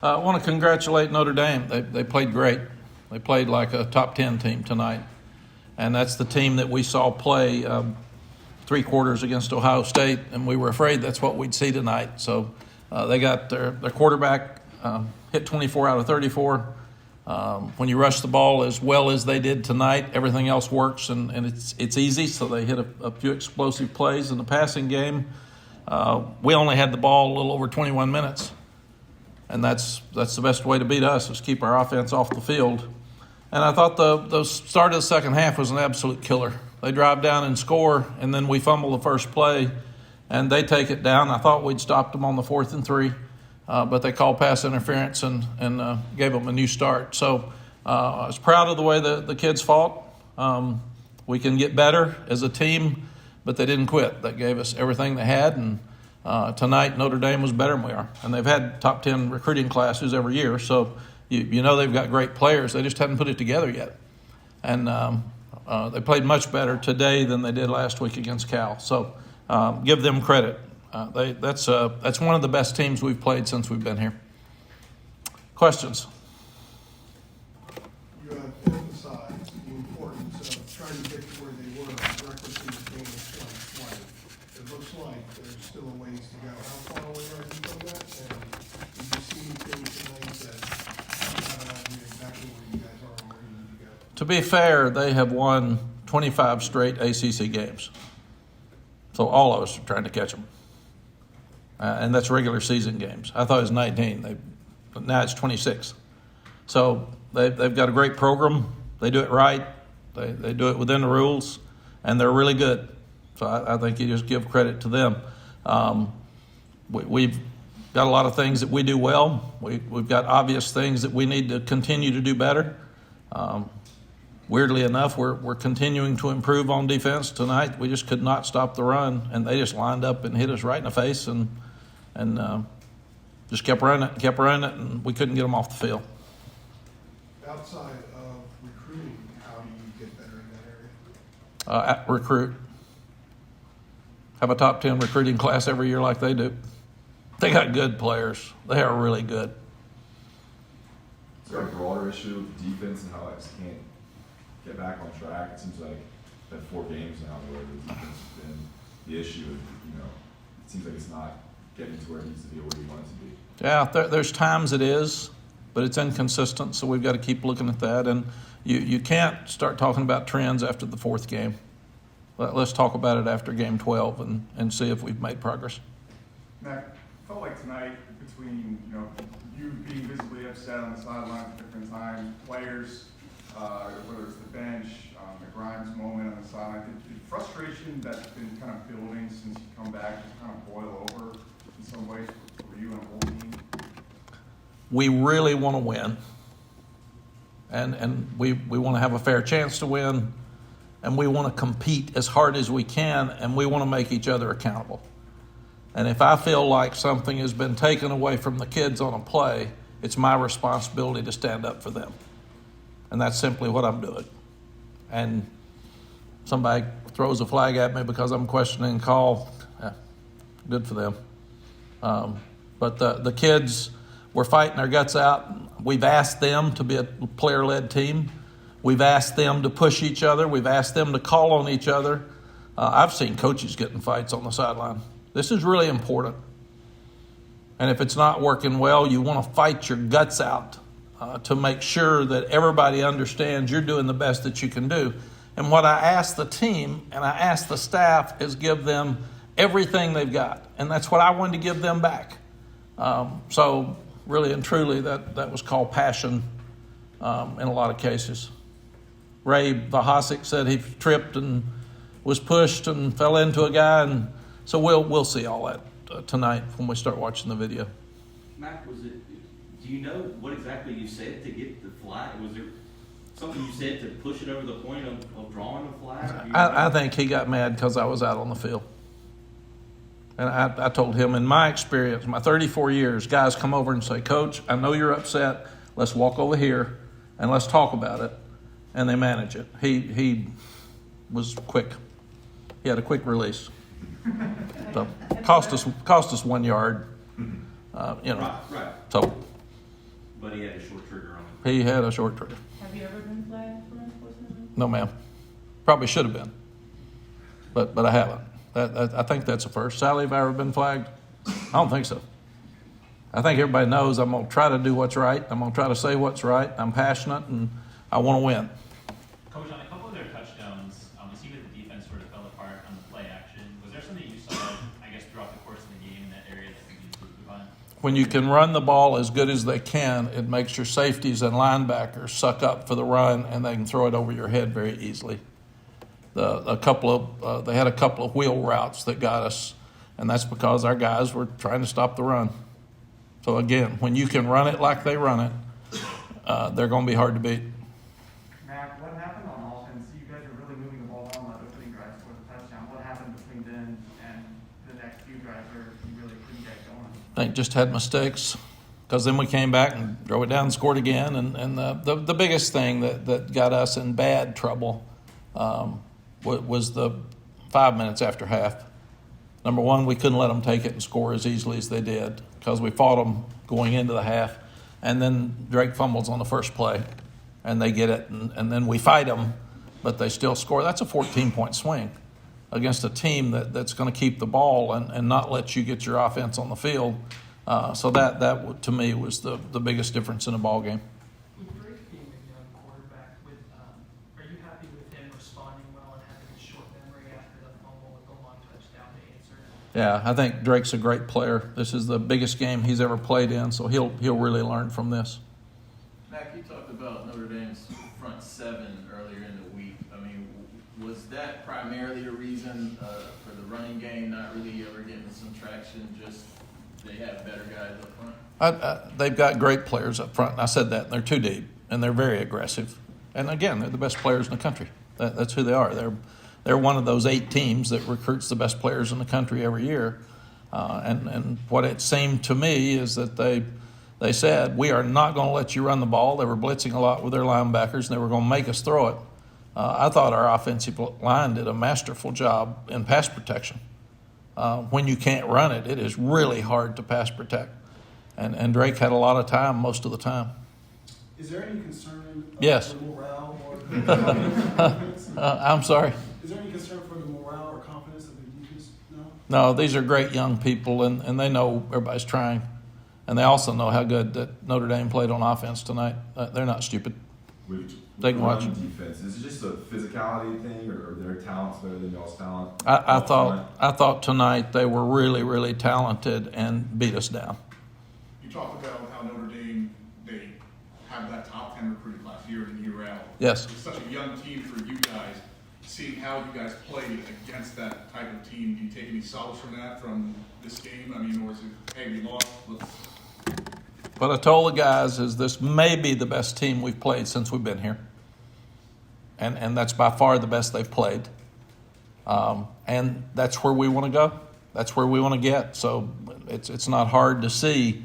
I want to congratulate Notre Dame. They played great. They played like a top 10 team tonight. And that's the team that we saw play 3 quarters against Ohio State, and we were afraid that's what we'd see tonight. So they got their quarterback hit 24 out of 34. When you rush the ball as well as they did tonight, everything else works, and it's easy. So they hit a few explosive plays in the passing game. We only had the ball a little over 21 minutes. And that's the best way to beat us, is keep our offense off the field. And I thought the start of the second half was an absolute killer. They drive down and score, and then we fumble the first play, and they take it down. I thought we'd stopped them on the 4th and 3, but they called pass interference and gave them a new start. So I was proud of the way the kids fought. We can get better as a team, but they didn't quit. They gave us everything they had, and tonight, Notre Dame was better than we are. And they've had top 10 recruiting classes every year, so you know they've got great players. They just haven't put it together yet. And they played much better today than they did last week against Cal. So give them credit. That's one of the best teams we've played since we've been here. Questions? You have emphasized the importance of trying to get to where they were directly from the game of 2020. It looks like there's still a ways to go. How far away are you from that? And did you see anything tonight that had an idea exactly where you guys are and where you need to go? To be fair, they have won 25 straight ACC games. So all of us are trying to catch them. And that's regular season games. I thought it was 19. Now it's 26. So they've got a great program. They do it right. They do it within the rules, and they're really good. So I think you just give credit to them. We've got a lot of things that we do well. We've got obvious things that we need to continue to do better. Weirdly enough, we're continuing to improve on defense tonight. We just could not stop the run, and they just lined up and hit us right in the face and just kept running it, and we couldn't get them off the field. Outside of recruiting, how do you get better in that area? Recruit. Have a top 10 recruiting class every year like they do. They got good players. They are really good. Is there a broader issue with defense and how I just can't get back on track? It seems like been 4 games now where the defense has been the issue. It seems like it's not getting to where it needs to be or where you want it to be. Yeah, there's times it is, but it's inconsistent, so we've got to keep looking at that. And you can't start talking about trends after the 4th game. Let's talk about it after game 12 and see if we've made progress. Mack, felt like tonight between you being visibly upset on the sideline at different times, players, whether it's the bench, the Grimes moment on the sideline, the frustration that's been kind of building since you come back just kind of boil over in some ways for you and the whole team? We really want to win, and we want to have a fair chance to win, and we want to compete as hard as we can, and we want to make each other accountable. And if I feel like something has been taken away from the kids on a play, it's my responsibility to stand up for them. And that's simply what I'm doing. And somebody throws a flag at me because I'm questioning a call, good for them. But the kids were fighting their guts out. We've asked them to be a player-led team. We've asked them to push each other. We've asked them to call on each other. I've seen coaches get in fights on the sideline. This is really important. And if it's not working well, you want to fight your guts out to make sure that everybody understands you're doing the best that you can do. And what I ask the team and I ask the staff is give them everything they've got. And that's what I wanted to give them back. So really and truly, that was called passion in a lot of cases. Ray Vahasic said he tripped and was pushed and fell into a guy. And so we'll see all that tonight when we start watching the video. Mack, do you know what exactly you said to get the flag? Was there something you said to push it over the point of drawing the flag? I think he got mad because I was out on the field. And I told him, in my experience, my 34 years, guys come over and say, Coach, I know you're upset. Let's walk over here and let's talk about it. And they manage it. He was quick. He had a quick release. So cost us 1 yard. Right. So short trigger on him. He had a short trigger. Have you ever been flagged for enforcement? No, ma'am. Probably should have been, but I haven't. I think that's a first. Sally, have I ever been flagged? I don't think so. I think everybody knows I'm going to try to do what's right. I'm going to try to say what's right. I'm passionate, and I want to win. Coach, on a couple of their touchdowns, it seemed that the defense sort of fell apart on the play action. Was there something you saw, I guess, throughout the course of the game in that area that could be improved upon? When you can run the ball as good as they can, it makes your safeties and linebackers suck up for the run, and they can throw it over your head very easily. They had a couple of wheel routes that got us, and that's because our guys were trying to stop the run. So again, when you can run it like they run it, they're going to be hard to beat. Mack, what happened on offense? You guys are really moving the ball on the opening drive for the touchdown. What happened between then and the next few drives where you really couldn't get going? I think just had mistakes, because then we came back and drove it down and scored again. And the biggest thing that got us in bad trouble was the 5 minutes after half. Number one, we couldn't let them take it and score as easily as they did because we fought them going into the half. And then Drake fumbles on the first play, and they get it, and then we fight them, but they still score. That's a 14-point swing against a team that's going to keep the ball and not let you get your offense on the field. So that to me was the biggest difference in a ball game. With Drake being a young quarterback, are you happy with him responding well and having a short memory after the fumble with the long touchdown to answer? Yeah, I think Drake's a great player. This is the biggest game he's ever played in, so he'll really learn from this. Mack, you talked about Notre Dame's front seven earlier in the week. I mean, was that primarily the reason for the running game not really ever getting some traction? Just they have better guys up front? They've got great players up front, and I said that. They're too deep, and they're very aggressive. And again, they're the best players in the country. That's who they are. They're one of those 8 teams that recruits the best players in the country every year. And what it seemed to me is that they said, we are not going to let you run the ball. They were blitzing a lot with their linebackers, and they were going to make us throw it. I thought our offensive line did a masterful job in pass protection. When you can't run it, it is really hard to pass protect. And Drake had a lot of time most of the time. Is there any concern Yes. for the morale or I'm sorry. is there any concern for the morale or confidence of the defense? No? No, these are great young people, and they know everybody's trying. And they also know how good that Notre Dame played on offense tonight. They're not stupid. They can watch. Defense. Is it just a physicality thing, or their talent's better than y'all's talent? I thought tonight they were really, really talented and beat us down. You talked about how Notre Dame, they have that top 10 recruiting class year in, year out. Yes. It's such a young team for you guys. Seeing how you guys played against that type of team, do you take any solace from that, from this game? I mean, or is it, hey, we lost, What I told the guys is this may be the best team we've played since we've been here. And that's by far the best they've played. And that's where we want to go. That's where we want to get. So it's not hard to see.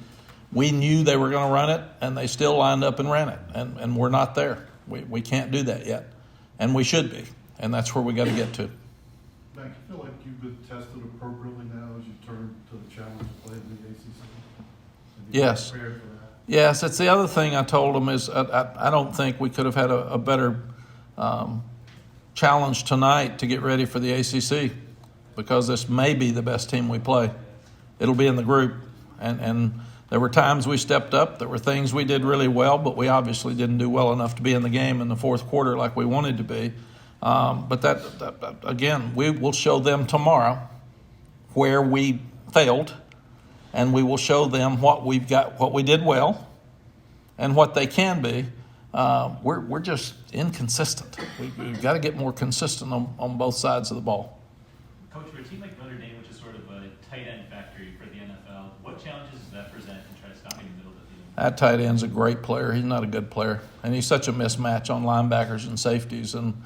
We knew they were going to run it, and they still lined up and ran it. And we're not there. We can't do that yet. And we should be. And that's where we got to get to. Mack, you feel like you've been tested appropriately now as you turn to the challenge of playing in the ACC? Have you Yes. prepared for that? Yes, it's the other thing I told them is I don't think we could have had a better challenge tonight to get ready for the ACC, because this may be the best team we play. It'll be in the group, and there were times we stepped up. There were things we did really well, but we obviously didn't do well enough to be in the game in the fourth quarter like we wanted to be. But that again, we will show them tomorrow where we failed. And we will show them what we've got, what we did well, and what they can be. We're just inconsistent. We've got to get more consistent on both sides of the ball. Coach, for a team like Notre Dame, which is sort of a tight end factory for the NFL, what challenges does that present to try to stop in the middle of the field? That tight end's a great player. He's not a good player, and he's such a mismatch on linebackers and safeties. And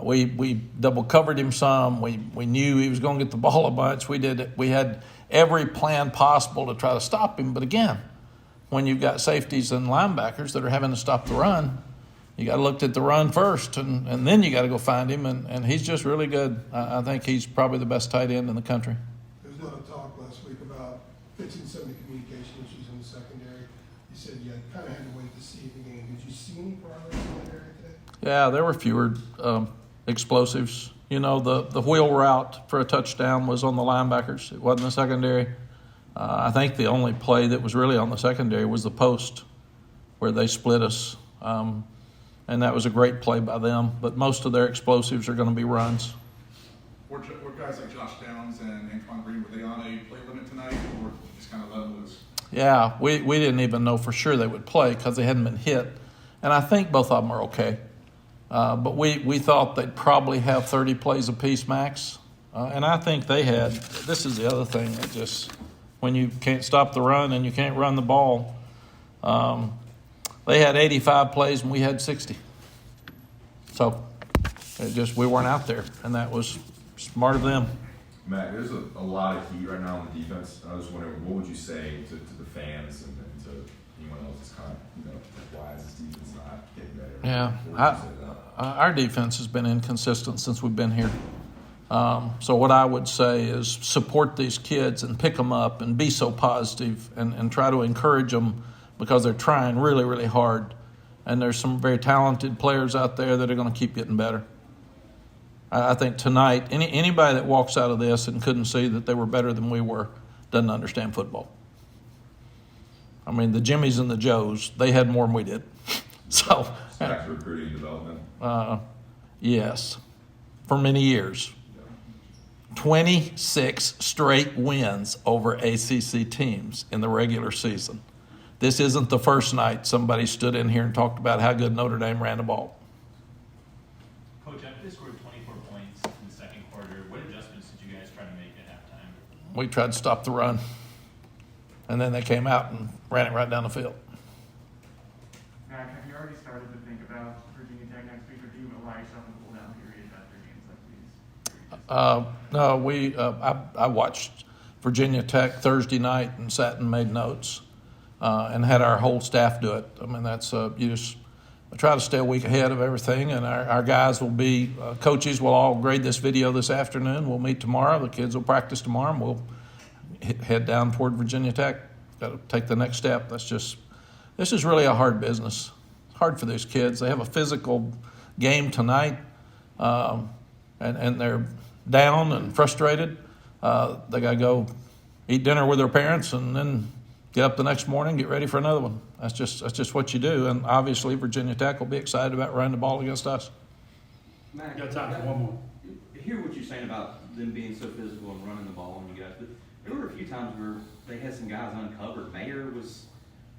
we double covered him some. We knew he was going to get the ball a bunch. We had every plan possible to try to stop him. But again, when you've got safeties and linebackers that are having to stop the run, you got to look at the run first, and then you got to go find him. And he's just really good. I think he's probably the best tight end in the country. There was a lot of talk last week about fixing some of the communication issues in the secondary. You said you kind of had to wait to see the game. Did you see any progress in that area today? Yeah, there were fewer explosives. You know, the wheel route for a touchdown was on the linebackers. It wasn't the secondary. I think the only play that was really on the secondary was the post where they split us. And that was a great play by them. But most of their explosives are going to be runs. Were guys like Josh Downs and Antoine Green, were they on a play limit tonight, or just kind of let them loose? Yeah, we didn't even know for sure they would play because they hadn't been hit. And I think both of them are okay. But we thought they'd probably have 30 plays apiece max. And I think they had, this is the other thing that just, when you can't stop the run and you can't run the ball, they had 85 plays and we had 60. So we weren't out there, and that was smart of them. Matt, there's a lot of heat right now on the defense. I was wondering, what would you say to the fans and to anyone else that's kind of, why is this defense not getting better? Yeah, What would you say to that? our defense has been inconsistent since we've been here. So what I would say is support these kids and pick them up and be so positive and try to encourage them because they're trying really, really hard. And there's some very talented players out there that are going to keep getting better. I think tonight, anybody that walks out of this and couldn't see that they were better than we were doesn't understand football. I mean, the Jimmies and the Joes, they had more than we did. So Back to recruiting and development. yes, for many years. 26 straight wins over ACC teams in the regular season. This isn't the first night somebody stood in here and talked about how good Notre Dame ran the ball. Coach, after they scored 24 points in the second quarter, what adjustments did you guys try to make at halftime? We tried to stop the run, and then they came out and ran it right down the field. Mack, have you already started to think about Virginia Tech next week, or do you allow yourself a cool-down period after games like these? No, I watched Virginia Tech Thursday night and sat and made notes and had our whole staff do it. I mean, that's you just try to stay a week ahead of everything, and our guys will be coaches will all grade this video this afternoon. We'll meet tomorrow. The kids will practice tomorrow, and we'll head down toward Virginia Tech. Got to take the next step. This is really a hard business. It's hard for these kids. They have a physical game tonight, and they're down and frustrated. They got to go eat dinner with their parents and then get up the next morning, get ready for another one. That's just what you do. And obviously Virginia Tech will be excited about running the ball against us. Mack, Got time for one more. I hear what you're saying about them being so physical and running the ball on you guys, but there were a few times where they had some guys uncovered. Mayer was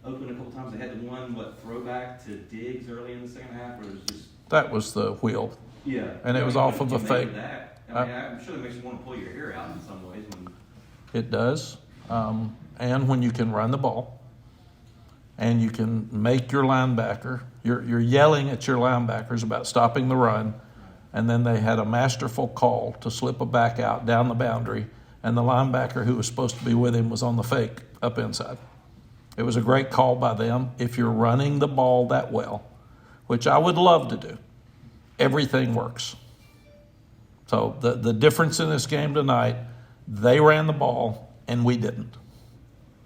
open a couple times. They had the one, throwback to Diggs early in the second half, where it was just... That was the wheel. Yeah. And it was off of a What do you fake. make of that? I mean, I'm sure that makes you want to pull your hair out in some ways. It does. And when you can run the ball and you can make your linebacker, you're yelling at your linebackers about stopping the run, and then they had a masterful call to slip a back out down the boundary, and the linebacker who was supposed to be with him was on the fake up inside. It was a great call by them. If you're running the ball that well, which I would love to do, everything works. So the difference in this game tonight, they ran the ball and we didn't.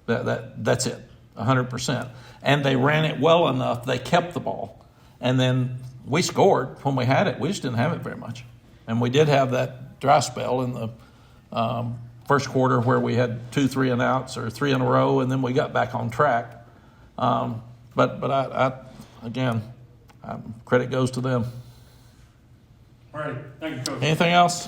That's it, 100%. And they ran it well enough, they kept the ball. And then we scored when we had it. We just didn't have it very much. And we did have that dry spell in the first quarter where we had 2 3-and-outs or 3 in a row, and then we got back on track. But credit goes to them. All right, thank you, Coach. Anything else?